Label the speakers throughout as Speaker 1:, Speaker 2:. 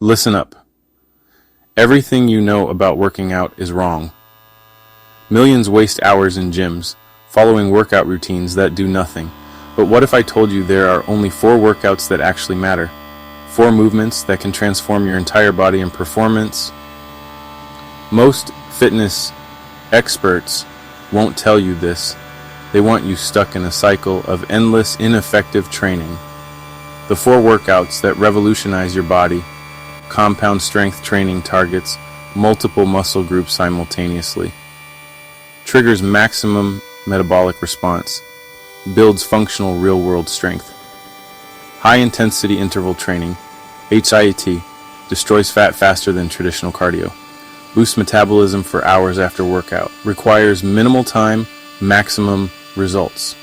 Speaker 1: Listen up. Everything you know about working out is wrong. Millions waste hours in gyms, following workout routines that do nothing. But what if I told you there are only 4 workouts that actually matter? 4 movements that can transform your entire body and performance? Most fitness experts won't tell you this. They want you stuck in a cycle of endless, ineffective training. The 4 workouts that revolutionize your body. Compound strength training targets multiple muscle groups simultaneously. Triggers maximum metabolic response. Builds functional real-world strength. High-intensity interval training, HIIT, destroys fat faster than traditional cardio. Boosts metabolism for hours after workout. Requires minimal time, maximum results.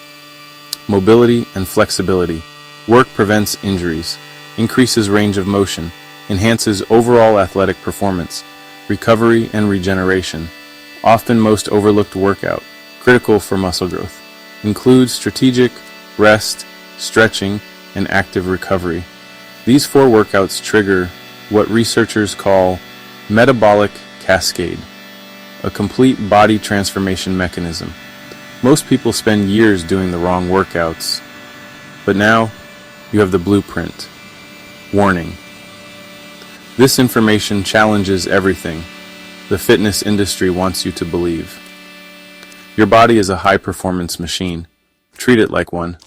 Speaker 1: Mobility and flexibility. Work prevents injuries. Increases range of motion. Enhances overall athletic performance, recovery and regeneration. Often most overlooked workout, critical for muscle growth. Includes strategic, rest, stretching, and active recovery. These 4 workouts trigger what researchers call metabolic cascade, a complete body transformation mechanism. Most people spend years doing the wrong workouts, but now you have the blueprint. Warning. This information challenges everything the fitness industry wants you to believe. Your body is a high-performance machine. Treat it like one.